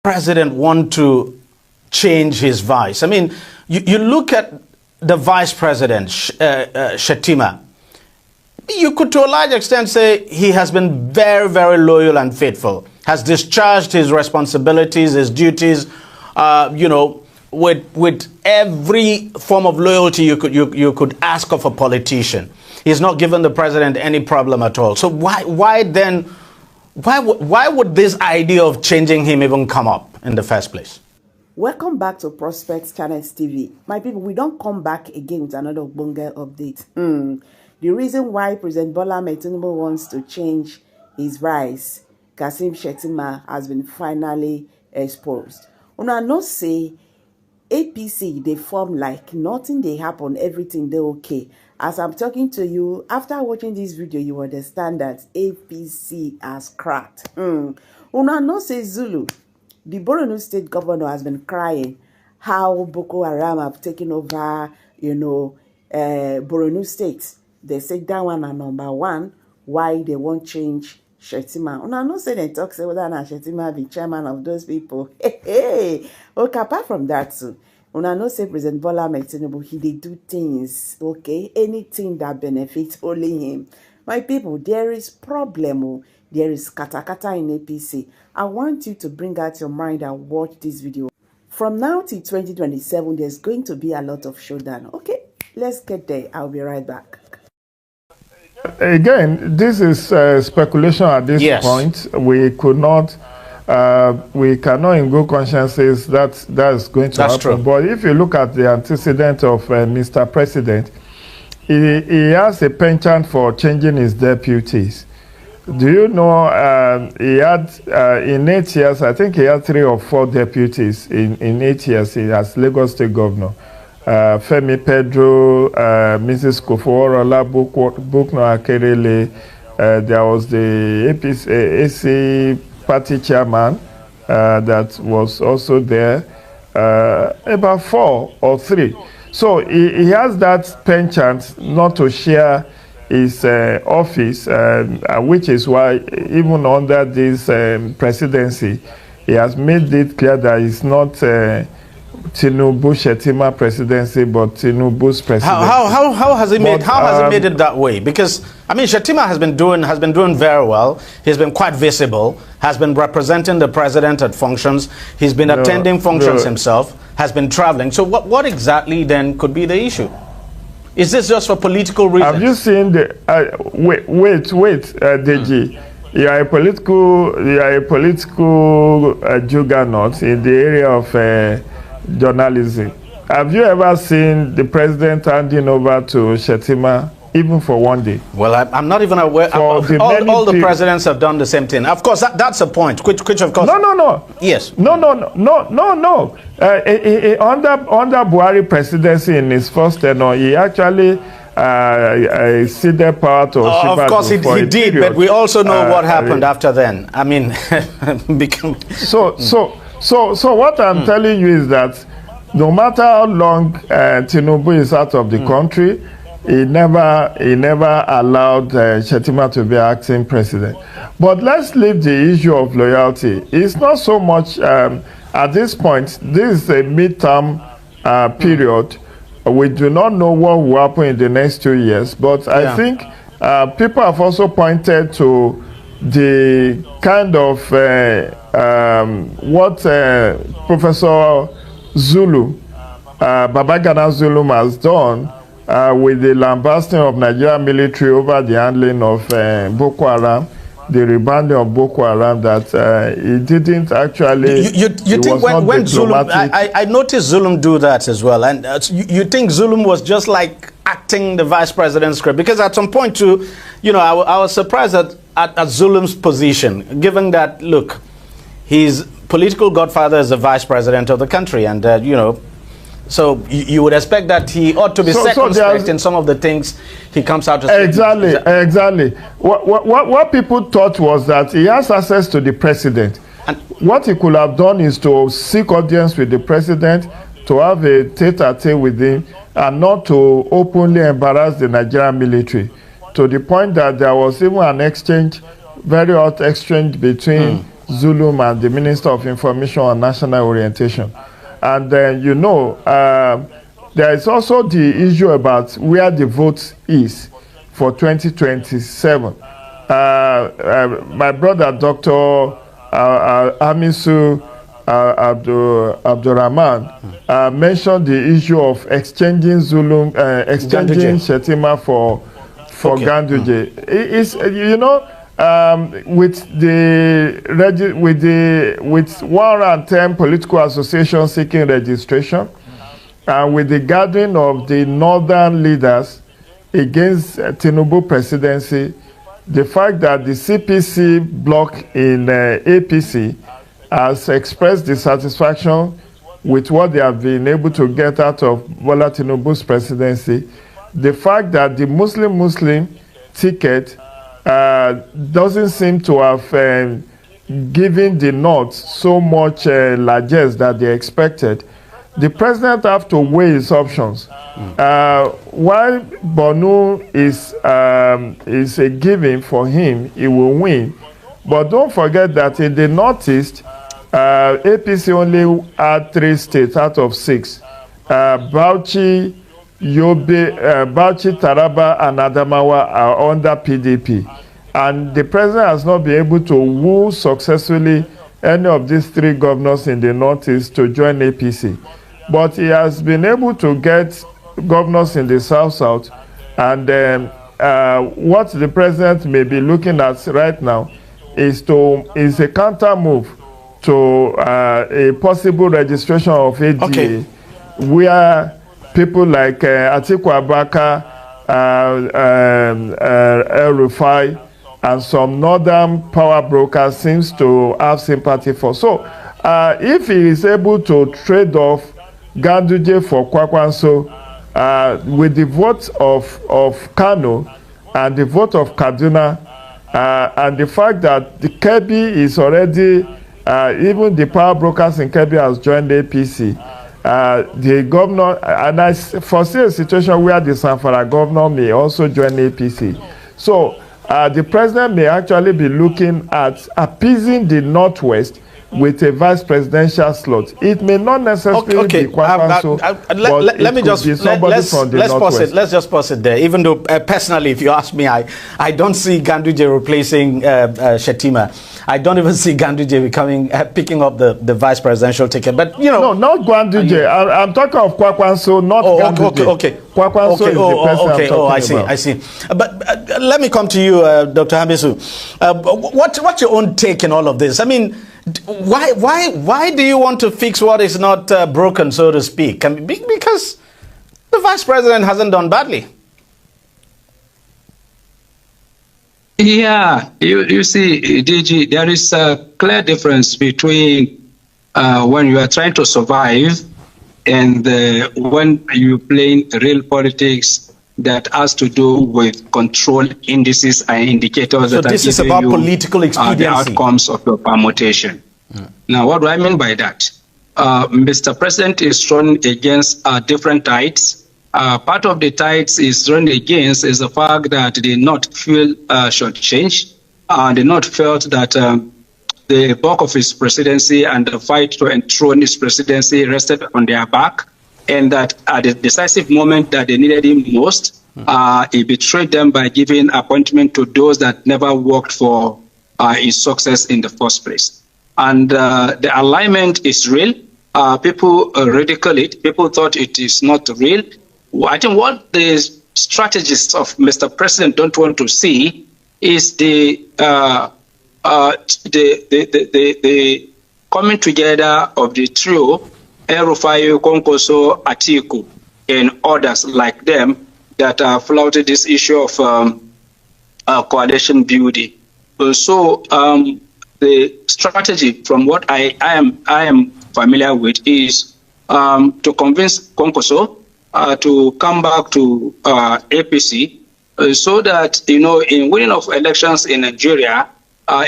president want to change his vice? I mean, you look at the vice president, Shettima. You could, to a large extent, say he has been very, very loyal and faithful, has discharged his responsibilities, his duties, with every form of loyalty you could ask of a politician. He's not given the president any problem at all. So why would this idea of changing him even come up in the first place? Welcome back to Prospect Channels TV. My people, we don't come back again with another Bunga update. The reason why President Bola Tinubu wants to change his vice, Kasim Shettima, has been finally exposed. Una no say APC, they form like nothing they happen, everything they okay. As I'm talking to you, after watching this video, you understand that APC has cracked. Una no say Zulu, the Borno State governor, has been crying how Boko Haram have taken over, Borno State. They say that one are number one, why they won't change Shettima. Una no say they talk say whether Shettima be chairman of those people. Okay, apart from that too, una no say President Bola Tinubu, he dey do things, okay, anything that benefits only him. My people, there is problem, there is kata in APC. I want you to bring out your mind and watch this video. From now till 2027, there's going to be a lot of showdown. Okay, let's get there. I'll be right back. Again, this is speculation at this point. We cannot in good conscience say that's going to happen. True. But if you look at the antecedent of Mr. President, he has a penchant for changing his deputies. Do you know he had in 8 years, I think he had 3 or 4 deputies in 8 years as Lagos State Governor. Femi Pedro, Mrs. Koforola, Bukno Akerele, there was the APC, AC party chairman that was also there, about 4 or 3. So he has that penchant not to share his office, which is why even under this presidency, he has made it clear that it's not Tinubu Shettima presidency, but Tinubu's presidency. How has he made it that way? Because I mean, Shettima has been doing very well. He's been quite visible. Has been representing the president at functions. He's been attending functions himself. Has been traveling. So what exactly then could be the issue? Is this just for political reasons? Have you seen the Deji? You are a political juggernaut in the area of journalism. Have you ever seen the president handing over to Shettima even for one day? Well, I'm not even aware. All the presidents have done the same thing. Of course, that's a point. Which of course. No. Yes. No. Under Buhari presidency in his first tenure, he actually ceded power to Shiba. Of course, he did, but we also know what happened after then. I mean, So what I'm telling you is that no matter how long Tinubu is out of the country, he never allowed Shettima to be acting president. But let's leave the issue of loyalty. It's not so much at this point. This is a midterm period. We do not know what will happen in the next 2 years. But I think people have also pointed to the kind of what Professor Zulu, Babagana Zulu has done with the lambasting of Nigerian military over the handling of Boko Haram, the rebanding of Boko Haram, that he didn't actually. You think when Zulum, I noticed Zulum do that as well, and you think Zulum was just like acting the vice president's script? Because at some point too, I was surprised at Zulum's position, given that, look, his political godfather is the vice president of the country, and so you would expect that he ought to be circumspect in some of the things he comes out to say. Exactly. What people thought was that he has access to the president. And what he could have done is to seek audience with the president, to have a tete-a-tete with him, and not to openly embarrass the Nigerian military, to the point that there was even an exchange, very hot exchange between Zulum and the Minister of Information and National Orientation. And then, there is also the issue about where the vote is for 2027. My brother, Dr. Amisu Abdurrahman, mentioned the issue of exchanging exchanging Shettima for Ganduje. It's, with 110 political associations seeking registration, and with the gathering of the northern leaders against Tinubu presidency, the fact that the CPC bloc in APC has expressed dissatisfaction with what they have been able to get out of Bola Tinubu's presidency, the fact that the Muslim ticket doesn't seem to have given the North so much largesse that they expected, the president have to weigh his options. While Bonu is a given for him, he will win. But don't forget that in the Northeast, APC only had 3 states out of 6. Bauchi, Taraba, and Adamawa are under PDP. And the president has not been able to woo successfully any of these 3 governors in the Northeast to join APC. But he has been able to get governors in the South, and what the president may be looking at right now is a counter move to a possible registration of ADA, where people like Atiku Abubakar, El Rufai, and some northern power brokers seems to have sympathy for. So if he is able to trade off Ganduje for Kwakwanso with the vote of Kano and the vote of Kaduna, and the fact that the Kebbi is already, even the power brokers in Kebbi has joined the APC, the governor, and I foresee a situation where the Zamfara governor may also join the APC. So the president may actually be looking at appeasing the Northwest with a vice presidential slot. It may not necessarily be Kwakwanso, but let me just let's just pause it there. Even though personally, if you ask me, I don't see Ganduje replacing Shettima. I don't even see Ganduje picking up the vice presidential ticket. But no, not Ganduje. I'm talking of Kwakwanso, not Ganduje. Okay. Kwakwanso is the person I'm talking about. I see. But let me come to you, Dr. Hamisu. What's your own take in all of this? I mean, why do you want to fix what is not broken, so to speak? Because the vice president hasn't done badly. Yeah, you see, DG, there is a clear difference between when you are trying to survive and when you playing real politics that has to do with control indices and indicators that this is about political expediency. The outcomes of your permutation. Now, what do I mean by that? Mr. President is thrown against different tides. Part of the tides is thrown against is the fact that they not feel shortchanged. They not felt that the bulk of his presidency and the fight to enthrone his presidency rested on their back, and that at the decisive moment that they needed him most, he betrayed them by giving appointment to those that never worked for his success in the first place. And the alignment is real. People ridicule it. People thought it is not real. I think what the strategists of Mr. President don't want to see is the coming together of the trio, El Rufai, Konkoso, Atiku, and others like them that flouted this issue of coalition building. So the strategy, from what I am familiar with, is to convince Konkoso to come back to APC, so that, in winning of elections in Nigeria,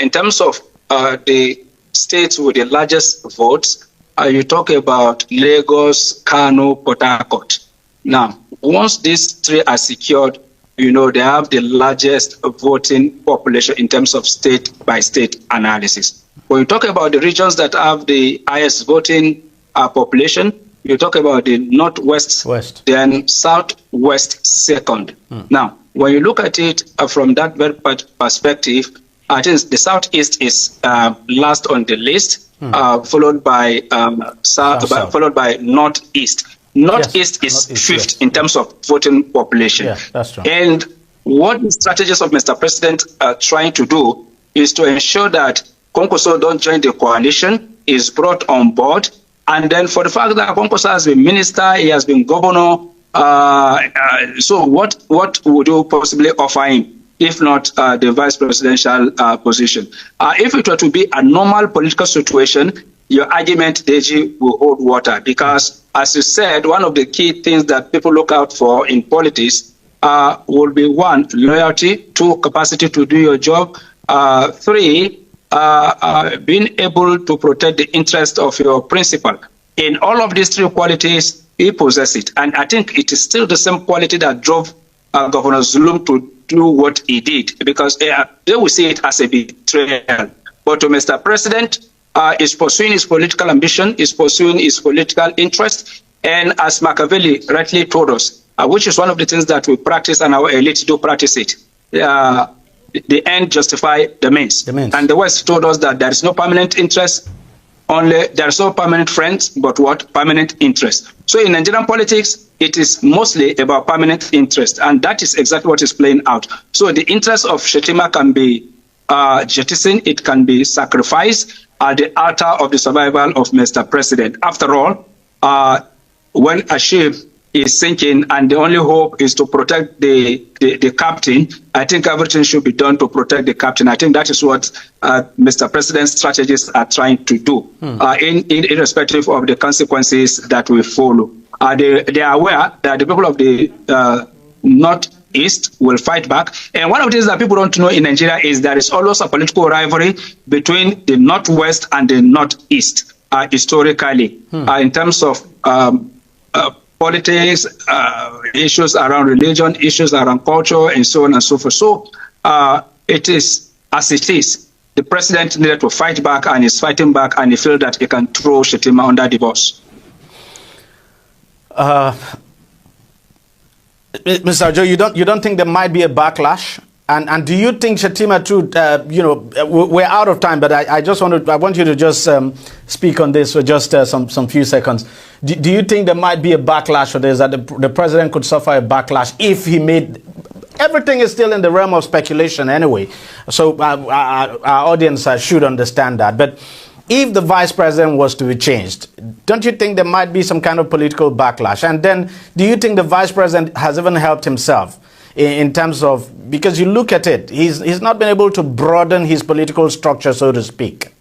in terms of the states with the largest votes, you talk about Lagos, Kano, Port Harcourt. Now, once these 3 are secured, they have the largest voting population in terms of state-by-state analysis. when you talk about the regions that have the highest voting population, you talk about the Northwest, then Southwest second. Now, when you look at it from that very perspective, I think the Southeast is last on the list, followed by followed by Northeast. Northeast is fifth in terms of voting population. Yeah, that's true. And what the strategies of Mr. President are trying to do is to ensure that Konkoso don't join the coalition, is brought on board, and then for the fact that Konkoso has been minister, he has been governor, so what would you possibly offer him, if not the vice presidential position? If it were to be a normal political situation, your argument, Deji, will hold water, because, as you said, one of the key things that people look out for in politics will be 1, loyalty, 2, capacity to do your job, 3, being able to protect the interest of your principal. In all of these 3 qualities, he possesses it. And I think it is still the same quality that drove Governor Zulum to do what he did, because they will see it as a betrayal. But to Mr. President, is pursuing his political ambition, is pursuing his political interest, and as Machiavelli rightly told us, which is one of the things that we practice and our elites do practice it, the end justify the means. And the West told us that there is no permanent interest, only there is no permanent friends, but what? Permanent interest. So in Nigerian politics, it is mostly about permanent interest, and that is exactly what is playing out. So the interest of Shettima can be jettisoned, it can be sacrificed at the altar of the survival of Mr. President. After all, when a ship is sinking and the only hope is to protect the captain, I think everything should be done to protect the captain. I think that is what Mr. President's strategists are trying to do, irrespective of the consequences that we follow. They are aware that the people of the Northeast will fight back. And one of the things that people don't know in Nigeria is there is always a political rivalry between the Northwest and the Northeast, historically, in terms of politics, issues around religion, issues around culture, and so on and so forth. So it is as it is. The president needed to fight back, and is fighting back, and he feels that he can throw Shettima under the bus. Mr. Ojo, you don't think there might be a backlash? And do you think Shettima too, we're out of time, but I want you to just speak on this for just some few seconds. Do you think there might be a backlash for this, that the president could suffer a backlash if he made, everything is still in the realm of speculation anyway, so our audience should understand that, but if the vice president was to be changed, don't you think there might be some kind of political backlash? And then do you think the vice president has even helped himself in terms of, because you look at it, he's not been able to broaden his political structure, so to speak?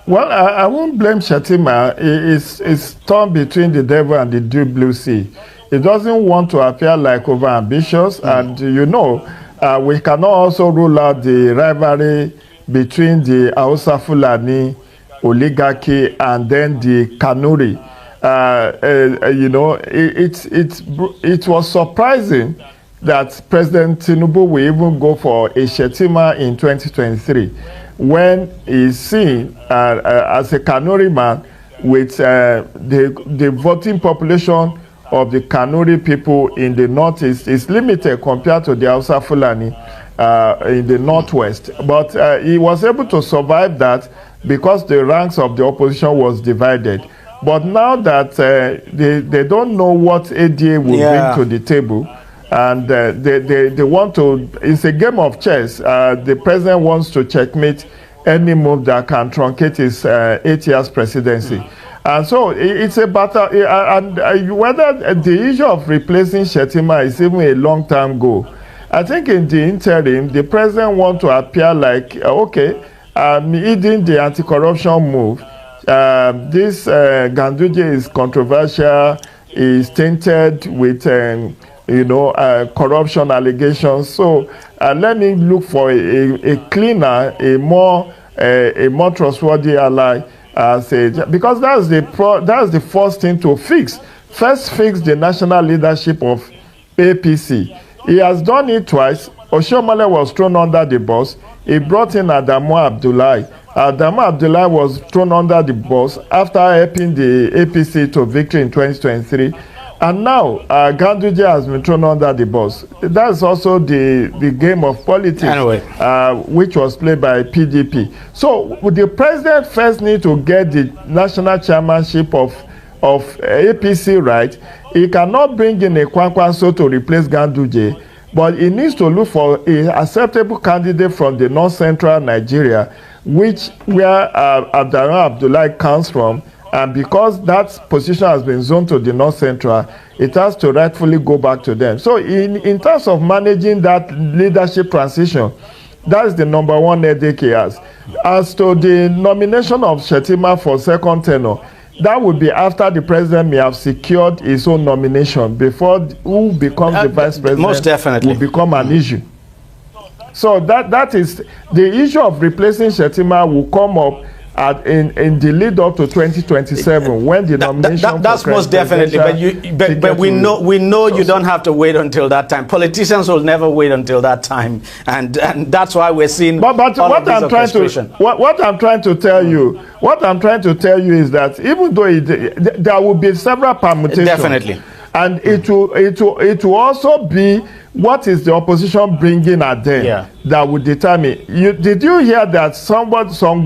Well, I won't blame Shettima. It's torn between the devil and the deep blue sea. He doesn't want to appear like overambitious, and we cannot also rule out the rivalry between the Hausa Fulani oligarchy and then the Kanuri. It was surprising that President Tinubu will even go for a Shettima in 2023 when he's seen as a Kanuri man with the voting population of the Kanuri people in the Northeast is limited compared to the Hausa Fulani in the Northwest. But he was able to survive that because the ranks of the opposition was divided. But now that they don't know what ADA will bring to the table, and they want to, it's a game of chess. The president wants to checkmate any move that can truncate his 8 years presidency. And so it's a battle, and whether the issue of replacing Shettima is even a long-term goal. I think in the interim, the president wants to appear like, leading the anti-corruption move. This Ganduje is controversial, is tainted with corruption allegations. So let me look for a cleaner, a more trustworthy ally, because that's the first thing to fix. First, fix the national leadership of APC. He has done it twice. Oshiomhole was thrown under the bus. He brought in Adamu Abdullahi. Adamu Abdullahi was thrown under the bus after helping the APC to victory in 2023. And now Ganduje has been thrown under the bus. That's also the game of politics, anyway, which was played by PDP. So the president first need to get the national chairmanship of APC right. He cannot bring in a Kwankwaso to replace Ganduje, but he needs to look for a acceptable candidate from the north-central Nigeria, where Abdullahi comes from. And because that position has been zoned to the North Central, it has to rightfully go back to them. So in terms of managing that leadership transition, that's the number one headache he has. As to the nomination of Shettima for second tenure, that would be after the president may have secured his own nomination before who becomes the vice president. Most definitely will become an issue. So that is the issue of replacing Shettima will come up in the lead up to 2027 when the nomination that's most definitely, but we know you don't have to wait until that time. Politicians will never wait until that time, and that's why we're seeing but what I'm trying to tell you is that even though there will be several permutations, definitely, and it will also be what is the opposition bringing at them that would determine. Did you hear that some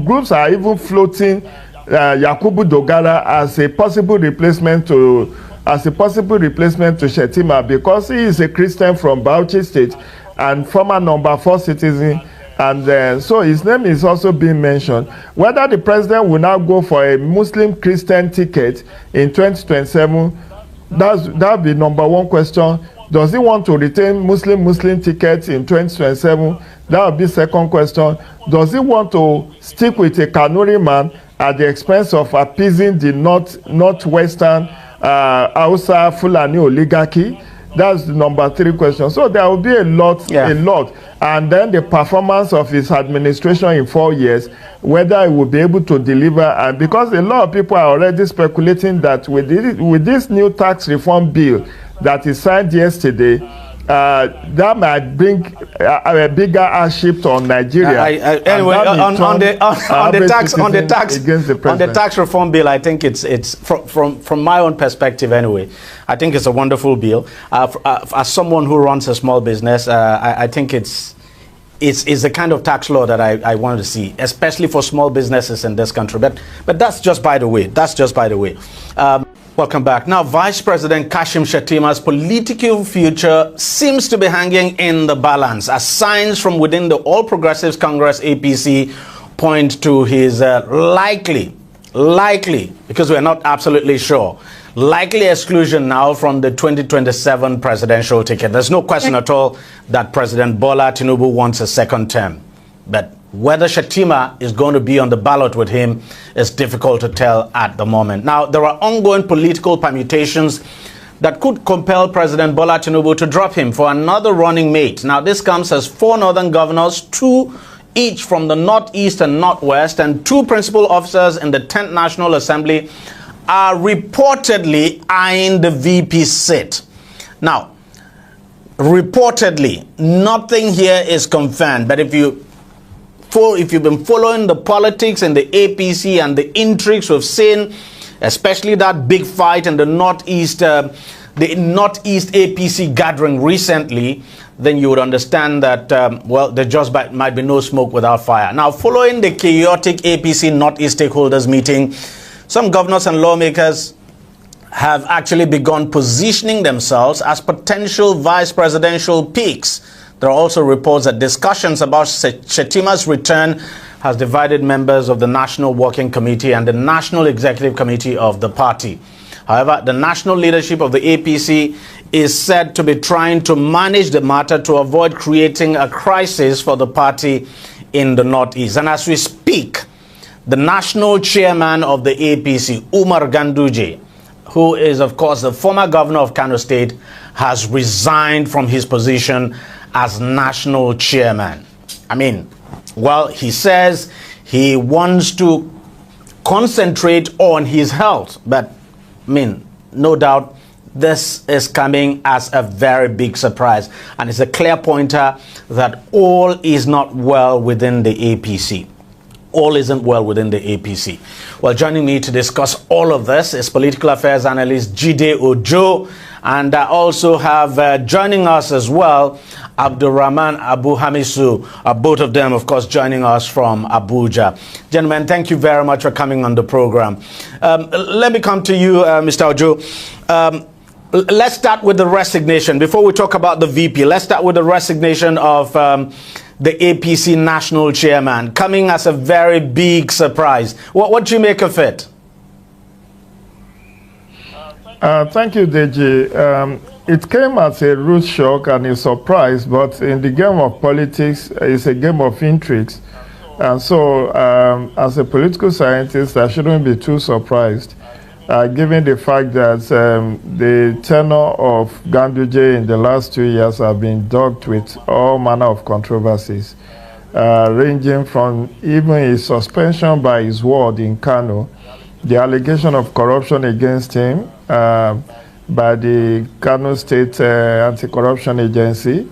groups are even floating Yakubu Dogara as a possible replacement to Shettima because he is a Christian from Bauchi State and former number 4 citizen, and so his name is also being mentioned. Whether the president will now go for a Muslim Christian ticket in 2027, that'll be number one question. Does he want to retain Muslim tickets in 2027? That would be second question. Does he want to stick with a Kanuri man at the expense of appeasing the northwestern Hausa Fulani oligarchy? That's the number 3 question. So there will be a lot. And then the performance of his administration in 4 years, whether he will be able to deliver. And because a lot of people are already speculating that with this new tax reform bill that is signed yesterday, that might bring a bigger hardship on Nigeria. Anyway, on the tax reform bill, I think it's from my own perspective anyway, I think it's a wonderful bill. As someone who runs a small business, I think it's the kind of tax law that I want to see, especially for small businesses in this country. But that's just by the way. Welcome back. Now, Vice President Kashim Shettima's political future seems to be hanging in the balance, as signs from within the All Progressives Congress APC point to his likely, because we're not absolutely sure, likely exclusion now from the 2027 presidential ticket. There's no question at all that President Bola Tinubu wants a second term. But whether Shettima is going to be on the ballot with him is difficult to tell at the moment. Now, there are ongoing political permutations that could compel President Bola Tinubu to drop him for another running mate. Now, this comes as 4 northern governors, 2 each from the northeast and northwest, and 2 principal officers in the 10th National Assembly are reportedly eyeing the VP seat. Now, reportedly, nothing here is confirmed, but if you've been following the politics and the APC and the intrigues we've seen, especially that big fight in the Northeast APC gathering recently, then you would understand that, there just might be no smoke without fire. Now, following the chaotic APC Northeast stakeholders meeting, some governors and lawmakers have actually begun positioning themselves as potential vice presidential picks. There are also reports that discussions about Shettima's return has divided members of the National Working Committee and the National Executive Committee of the party. However, the national leadership of the APC is said to be trying to manage the matter to avoid creating a crisis for the party in the Northeast. And as we speak, the national chairman of the APC, Umar Ganduje, who is, of course, the former governor of Kano State, has resigned from his position as national chairman. I mean, well, he says he wants to concentrate on his health, but I mean, no doubt this is coming as a very big surprise, and it's a clear pointer that all is not well within the APC. All isn't well within the APC. Well, joining me to discuss all of this is political affairs analyst Jide Ojo, and I also have joining us as well Abdurrahman Abu Hamisu, both of them, of course, joining us from Abuja. Gentlemen, thank you very much for coming on the program. Let me come to you, Mr. Ojo. Let's start with the resignation. Before we talk about the VP, let's start with the resignation of the APC national chairman, coming as a very big surprise. What do you make of it? Thank you, Deji. It came as a rude shock and a surprise, but in the game of politics, it's a game of intrigues. And so, as a political scientist, I shouldn't be too surprised, given the fact that the tenure of Ganduje in the last 2 years have been dogged with all manner of controversies, ranging from even his suspension by his ward in Kano, the allegation of corruption against him by the Kano State Anti-Corruption Agency,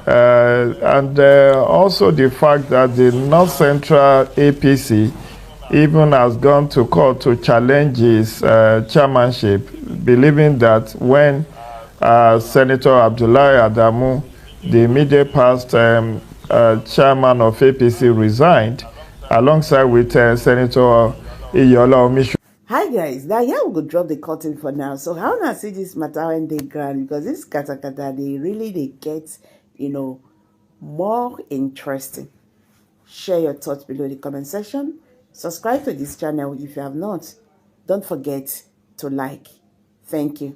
and also the fact that the North Central APC even has gone to court to challenge his chairmanship, believing that when Senator Abdullahi Adamu, the immediate past chairman of APC, resigned, alongside with Senator Iyola Omishu. Hi guys, now here we go drop the curtain for now. So how do I see this matter when they grand? Because this kata they get, more interesting. Share your thoughts below the comment section. Subscribe to this channel if you have not. Don't forget to like. Thank you.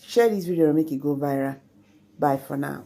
Share this video and make it go viral. Bye for now.